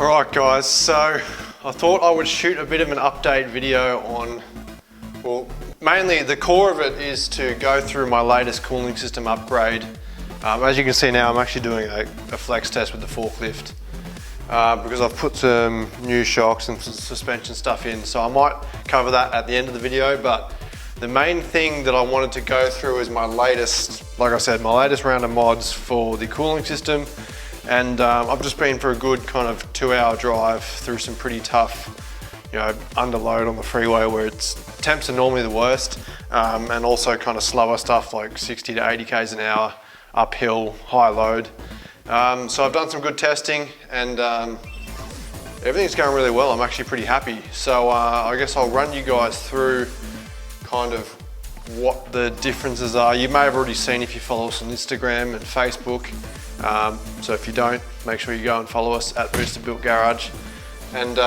Alright guys, so I thought I would shoot a bit of an update video on, well, mainly the core of it is to go through my latest cooling system upgrade. As you can see now, I'm actually doing a flex test with the forklift because I've put some new shocks and some suspension stuff in, so I might cover that at the end of the video. But the main thing that I wanted to go through is my latest, like I said, my latest round of mods for the cooling system. And I've just been for a good kind of 2-hour drive through some pretty tough, under load on the freeway where temps are normally the worst, and also kind of slower stuff like 60 to 80 k's an hour, uphill, high load. So I've done some good testing and everything's going really well. I'm actually pretty happy. So I guess I'll run you guys through kind of what the differences are. You may have already seen if you follow us on Instagram and Facebook. So if you don't, make sure you go and follow us at Boosted Built Garage. And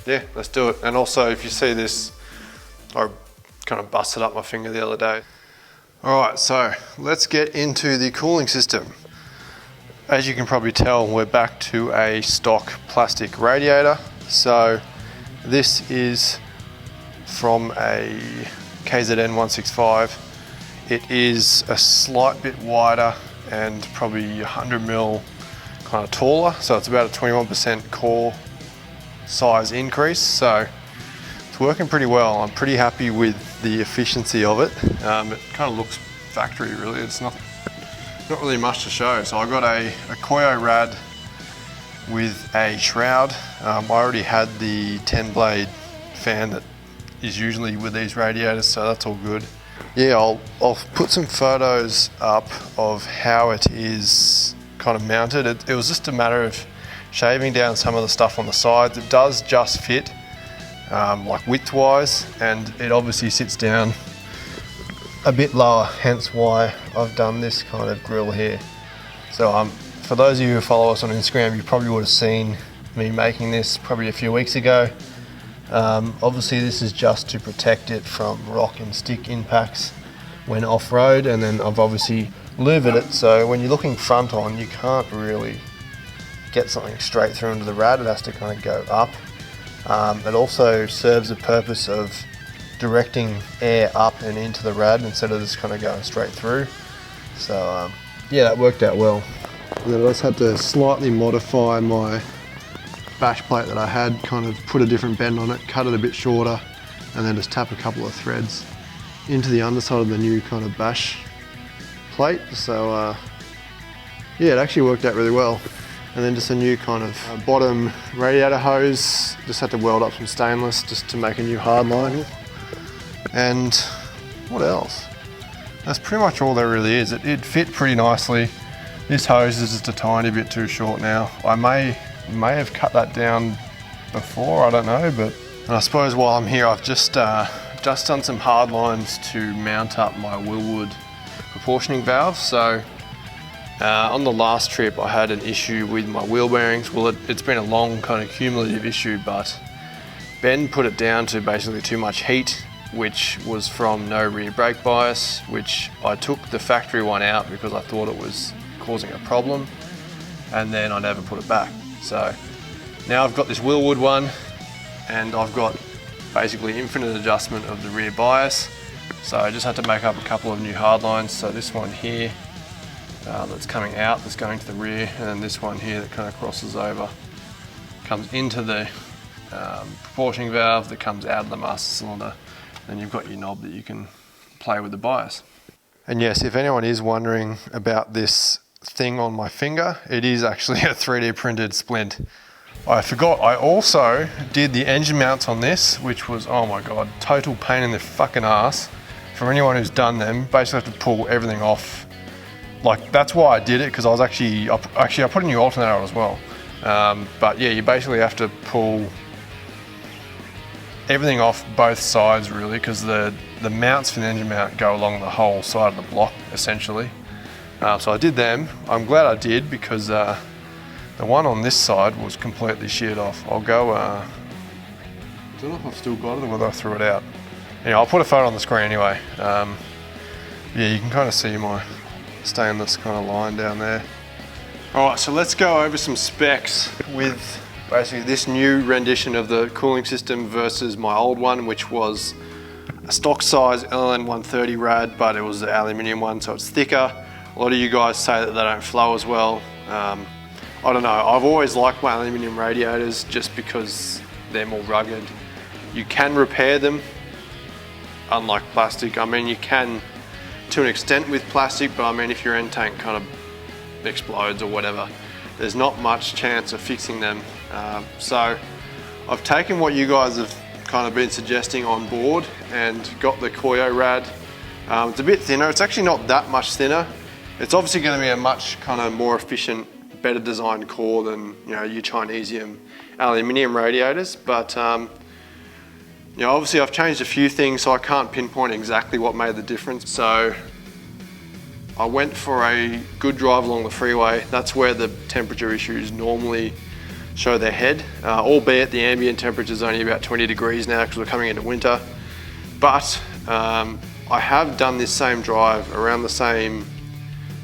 yeah, let's do it. And also if you see this, I kind of busted up my finger the other day. All right, so let's get into the cooling system. As you can probably tell, we're back to a stock plastic radiator. So this is from a KZN 165. It is a slight bit wider and probably 100 mil kind of taller. So it's about a 21% core size increase. So it's working pretty well. I'm pretty happy with the efficiency of it. It kind of looks factory really. It's not really much to show. So I got a Koyo Rad with a shroud. I already had the 10 blade fan that is usually with these radiators, so that's all good. Yeah, I'll put some photos up of how it is kind of mounted. It was just a matter of shaving down some of the stuff on the sides. It does just fit, like width-wise, and it obviously sits down a bit lower, hence why I've done this kind of grill here. So for those of you who follow us on Instagram, you probably would have seen me making this probably a few weeks ago. Obviously this is just to protect it from rock and stick impacts when off-road, and then I've obviously louvered it so when you're looking front on, you can't really get something straight through into the rad. It has to kind of go up. It also serves the purpose of directing air up and into the rad instead of just kind of going straight through. So yeah, that worked out well. And then I just had to slightly modify my bash plate that I had, kind of put a different bend on it, cut it a bit shorter, and then just tap a couple of threads into the underside of the new kind of bash plate. So yeah, it actually worked out really well. And then just a new kind of bottom radiator hose, just had to weld up some stainless just to make a new hard line. And what else? That's pretty much all there really is. It fit pretty nicely. This hose is just a tiny bit too short now. I may have cut that down before, I don't know, but I suppose while I'm here I've just done some hard lines to mount up my Wilwood proportioning valve. So on the last trip I had an issue with my wheel bearings. Well, it's been a long kind of cumulative issue, but Ben put it down to basically too much heat, which was from no rear brake bias, which I took the factory one out because I thought it was causing a problem, and then I never put it back. So now I've got this Wilwood one, and I've got basically infinite adjustment of the rear bias. So I just had to make up a couple of new hard lines. So this one here that's coming out, that's going to the rear, and then this one here that kind of crosses over, comes into the proportioning valve that comes out of the master cylinder. Then you've got your knob that you can play with the bias. And yes, if anyone is wondering about this thing on my finger, it is actually a 3D printed splint. I forgot, I also did the engine mounts on this, which was, oh my God, total pain in the fucking ass. For anyone who's done them, basically have to pull everything off. Like, that's why I did it, because I was I put a new alternator on as well. But yeah, you basically have to pull everything off both sides really, because the mounts for the engine mount go along the whole side of the block essentially. So I did them. I'm glad I did, because the one on this side was completely sheared off. I'll go, I don't know if I've still got it or whether I threw it out. Anyway, I'll put a photo on the screen anyway. Yeah, you can kind of see my stainless kind of line down there. All right, so let's go over some specs with basically this new rendition of the cooling system versus my old one, which was a stock size LLN 130 rad, but it was the aluminium one, so it's thicker. A lot of you guys say that they don't flow as well. I don't know, I've always liked my aluminium radiators just because they're more rugged. You can repair them, unlike plastic. I mean, you can to an extent with plastic, but I mean, if your end tank kind of explodes or whatever, there's not much chance of fixing them. So I've taken what you guys have kind of been suggesting on board and got the Koyo rad. It's a bit thinner. It's actually not that much thinner. It's obviously going to be a much kind of more efficient, better designed core than, you know, your Chinesium aluminium radiators. But you know, obviously I've changed a few things, so I can't pinpoint exactly what made the difference. So I went for a good drive along the freeway. That's where the temperature issues normally show their head, albeit the ambient temperature is only about 20 degrees now because we're coming into winter. But I have done this same drive around the same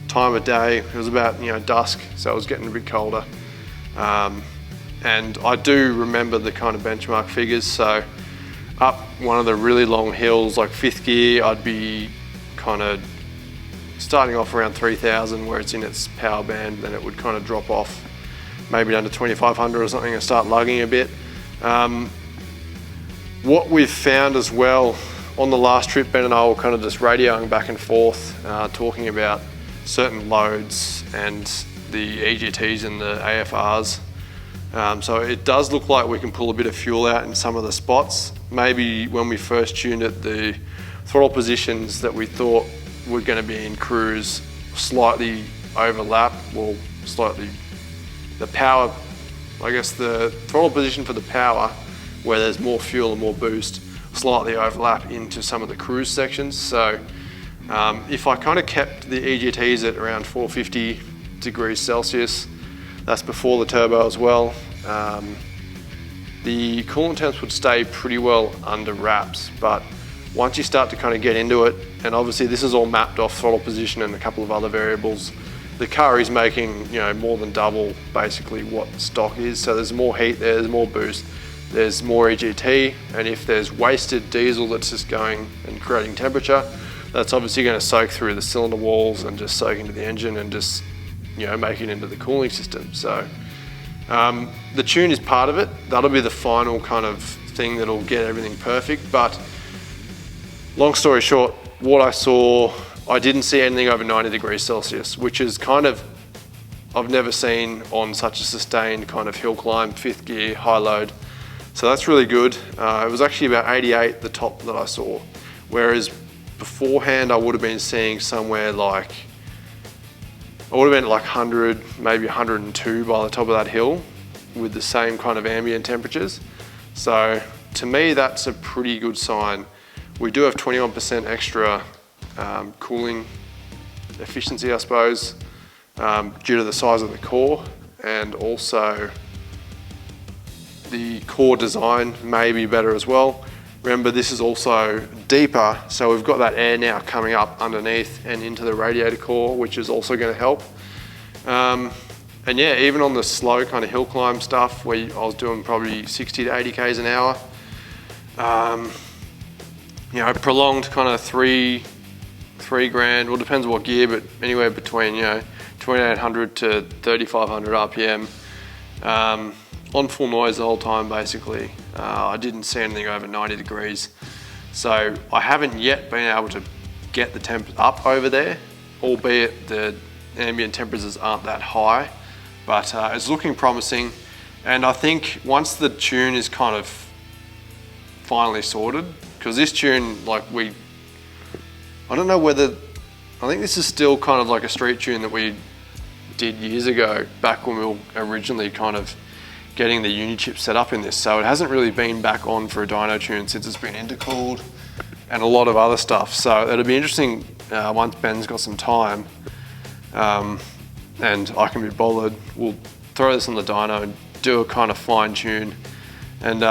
time of day. It was about, you know, dusk, so it was getting a bit colder. And I do remember the kind of benchmark figures. So up one of the really long hills, like 5th gear, I'd be kind of starting off around 3000 where it's in its power band, then it would kind of drop off maybe down to 2500 or something and start lugging a bit. What we've found as well on the last trip, Ben and I were kind of just radioing back and forth, talking about certain loads and the EGTs and the AFRs. So it does look like we can pull a bit of fuel out in some of the spots. Maybe when we first tuned it, the throttle positions that we thought were going to be in cruise slightly overlap, well, slightly, the power, I guess the throttle position for the power, where there's more fuel and more boost, slightly overlap into some of the cruise sections. So if I kind of kept the EGTs at around 450 degrees Celsius, that's before the turbo as well, the coolant temps would stay pretty well under wraps. But once you start to kind of get into it, and obviously this is all mapped off throttle position and a couple of other variables, the car is making, you know, more than double basically what stock is. So there's more heat there, there's more boost, there's more EGT, and if there's wasted diesel that's just going and creating temperature, that's obviously going to soak through the cylinder walls and just soak into the engine and just, you know, make it into the cooling system. So the tune is part of it. That'll be the final kind of thing that'll get everything perfect. But long story short, what I saw, I didn't see anything over 90 degrees Celsius, which is kind of, I've never seen on such a sustained kind of hill climb, 5th gear, high load. So that's really good. It was actually about 88, the top that I saw. Whereas beforehand, I would have been seeing somewhere like, I would have been at like 100, maybe 102 by the top of that hill with the same kind of ambient temperatures. So to me, that's a pretty good sign. We do have 21% extra cooling efficiency, I suppose, due to the size of the core, and also the core design may be better as well. Remember, this is also deeper, so we've got that air now coming up underneath and into the radiator core, which is also going to help. And yeah, even on the slow kind of hill climb stuff, where I was doing probably 60 to 80 Ks an hour, you know, prolonged kind of three grand, well, depends what gear, but anywhere between, you know, 2800 to 3500 RPM. On full noise the whole time, basically. I didn't see anything over 90 degrees. So I haven't yet been able to get the temp up over there, albeit the ambient temperatures aren't that high, but it's looking promising. And I think once the tune is kind of finally sorted, because this tune, like I don't know whether, I think this is still kind of like a street tune that we did years ago, back when we were originally kind of getting the Unichip set up in this. So it hasn't really been back on for a dyno tune since it's been intercooled and a lot of other stuff. So it'll be interesting once Ben's got some time and I can be bothered, we'll throw this on the dyno and do a kind of fine tune. And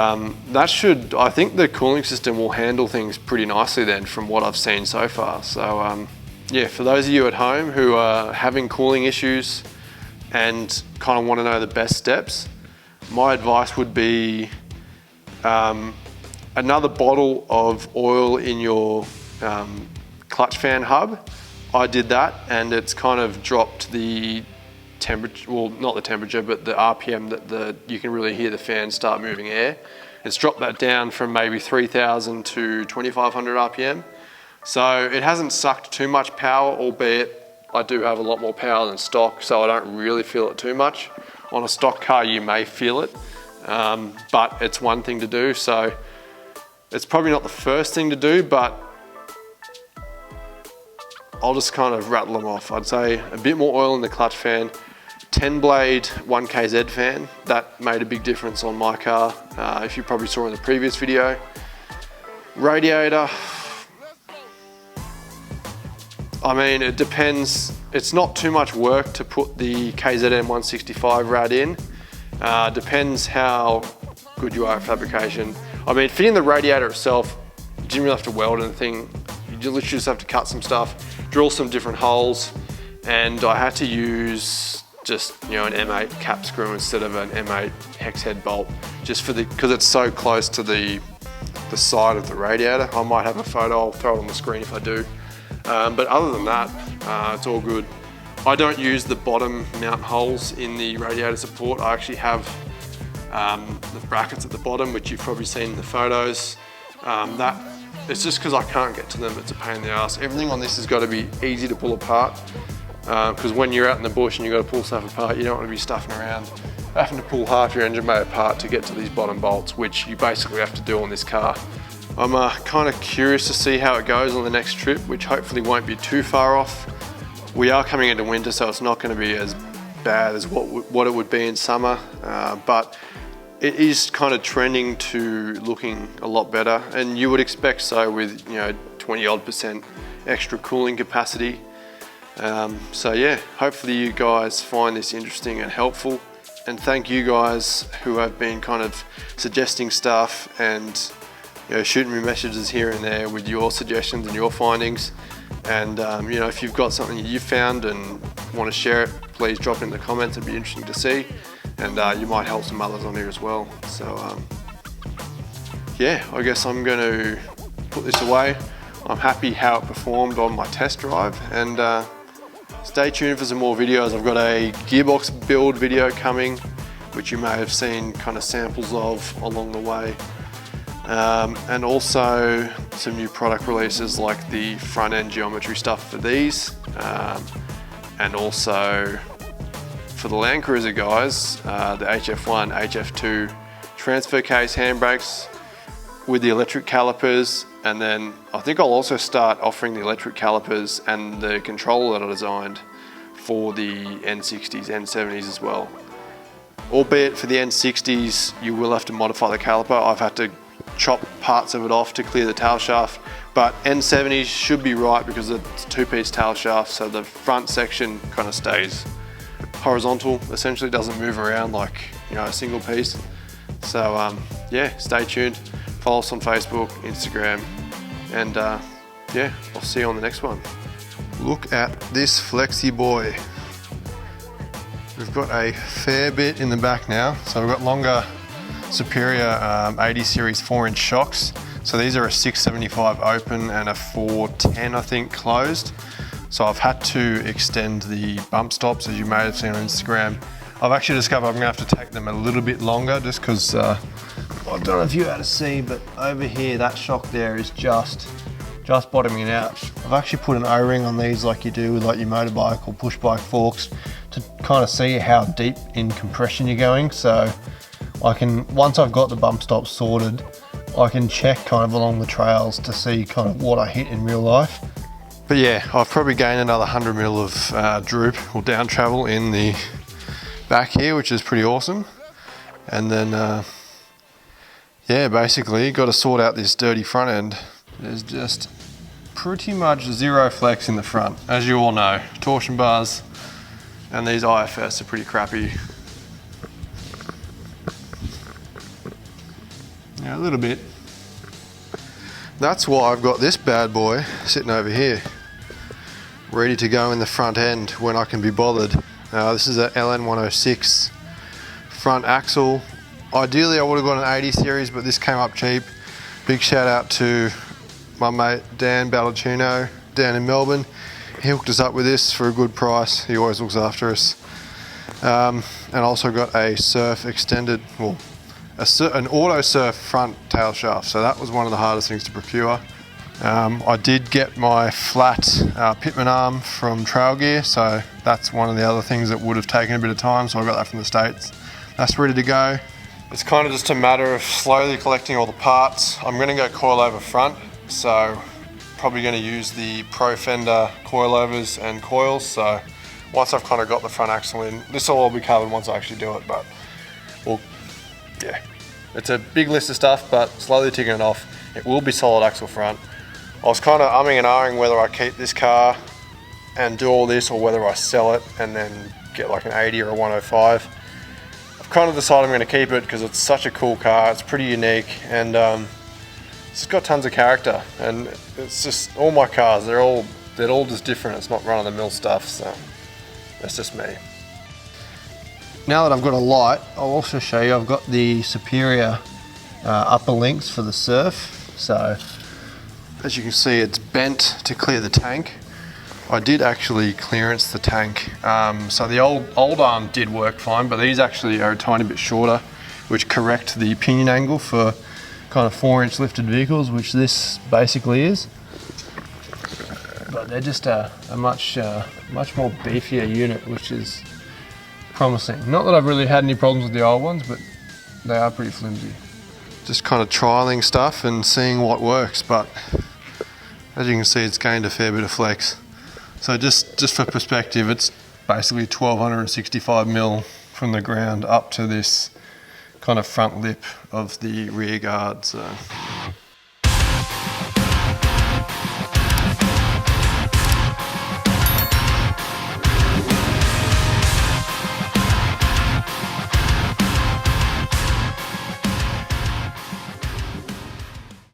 that should, I think the cooling system will handle things pretty nicely then from what I've seen so far. So yeah, for those of you at home who are having cooling issues and kind of want to know the best steps, my advice would be another bottle of oil in your clutch fan hub. I did that, and it's kind of dropped the temperature, well, not the temperature, but the RPM that you can really hear the fan start moving air. It's dropped that down from maybe 3,000 to 2,500 RPM. So it hasn't sucked too much power, albeit I do have a lot more power than stock, so I don't really feel it too much. On a stock car, you may feel it, but it's one thing to do. So it's probably not the first thing to do, but I'll just kind of rattle them off. I'd say a bit more oil in the clutch fan, 10 blade 1KZ fan. That made a big difference on my car, if you probably saw in the previous video. Radiator, I mean, it depends. It's not too much work to put the KZM 165 rad in. Depends how good you are at fabrication. I mean, fitting the radiator itself, you didn't really have to weld anything. You literally just have to cut some stuff, drill some different holes, and I had to use just, you know, an M8 cap screw instead of an M8 hex head bolt, just because it's so close to the side of the radiator. I might have a photo, I'll throw it on the screen if I do. But other than that, it's all good. I don't use the bottom mount holes in the radiator support. I actually have the brackets at the bottom, which you've probably seen in the photos. It's just because I can't get to them, it's a pain in the ass. Everything on this has got to be easy to pull apart, because when you're out in the bush and you've got to pull stuff apart, you don't want to be stuffing around having to pull half your engine bay apart to get to these bottom bolts, which you basically have to do on this car. I'm kind of curious to see how it goes on the next trip, which hopefully won't be too far off. We are coming into winter, so it's not going to be as bad as what it would be in summer, but it is kind of trending to looking a lot better, and you would expect so with, you know, 20% extra cooling capacity. So yeah, hopefully you guys find this interesting and helpful, and thank you guys who have been kind of suggesting stuff and, you know, shooting me messages here and there with your suggestions and your findings. And you know, if you've got something that you found and want to share it, please drop it in the comments. It'd be interesting to see, and you might help some others on here as well. So yeah, I guess I'm going to put this away. I'm happy how it performed on my test drive, and stay tuned for some more videos. I've got a gearbox build video coming, which you may have seen kind of samples of along the way. And also some new product releases like the front end geometry stuff for these, and also for the Land Cruiser guys, the HF1, HF2 transfer case handbrakes with the electric calipers, and then I think I'll also start offering the electric calipers and the controller that I designed for the N60s, N70s as well. Albeit for the N60s you will have to modify the caliper. I've had to chop parts of it off to clear the tail shaft, but N70s should be right because it's a two-piece tail shaft, so the front section kind of stays horizontal, essentially doesn't move around like, you know, a single piece. So yeah, stay tuned, follow us on Facebook, Instagram, and yeah, I'll see you on the next one. Look at this flexi boy. We've got a fair bit in the back now, so we've got longer Superior 80 series 4-inch shocks. So these are a 675 open and a 410 I think closed. So I've had to extend the bump stops, as you may have seen on Instagram. I've actually discovered I'm going to have to take them a little bit longer just because I don't know if you're able to see, but over here that shock there is just bottoming out. I've actually put an O-ring on these like you do with like your motorbike or push bike forks to kind of see how deep in compression you're going. So I can, once I've got the bump stops sorted, I can check kind of along the trails to see kind of what I hit in real life. But yeah, I've probably gained another 100 mil of droop or down travel in the back here, which is pretty awesome. And then yeah, basically got to sort out this dirty front end. There's just pretty much zero flex in the front, as you all know. Torsion bars and these IFS are pretty crappy. Yeah, a little bit. That's why I've got this bad boy sitting over here, ready to go in the front end when I can be bothered. This is a LN106 front axle Ideally I would have got an 80 series, but this came up cheap. Big shout out to my mate Dan Ballacino down in Melbourne. He hooked us up with this for a good price. He always looks after us. And also got a surf extended, well, an auto surf front tail shaft. So that was one of the hardest things to procure. I did get my flat Pitman arm from Trail Gear, so that's one of the other things that would have taken a bit of time, so I got that from the States. That's ready to go. It's kind of just a matter of slowly collecting all the parts. I'm going to go coilover front, so probably going to use the Pro Fender coilovers and coils. So once I've kind of got the front axle in, this will all be covered once I actually do it, but well, yeah. It's a big list of stuff, but slowly ticking it off. It will be solid axle front. I was kind of umming and ahhing whether I keep this car and do all this or whether I sell it and then get like an 80 or a 105. I've kind of decided I'm going to keep it because it's such a cool car. It's pretty unique and it's got tons of character, and it's just all my cars. They're all just different. It's not run-of-the-mill stuff, so that's just me. Now that I've got a light, I'll also show you I've got the Superior upper links for the Surf. So as you can see, it's bent to clear the tank. I did actually clearance the tank. So the old arm did work fine, but these actually are a tiny bit shorter, which correct the pinion angle for kind of 4-inch lifted vehicles, which this basically is. But they're just a much more beefier unit, which is promising. Not that I've really had any problems with the old ones, but they are pretty flimsy. Just kind of trialing stuff and seeing what works, but as you can see, it's gained a fair bit of flex. So just for perspective, it's basically 1265 mil from the ground up to this kind of front lip of the rear guard. So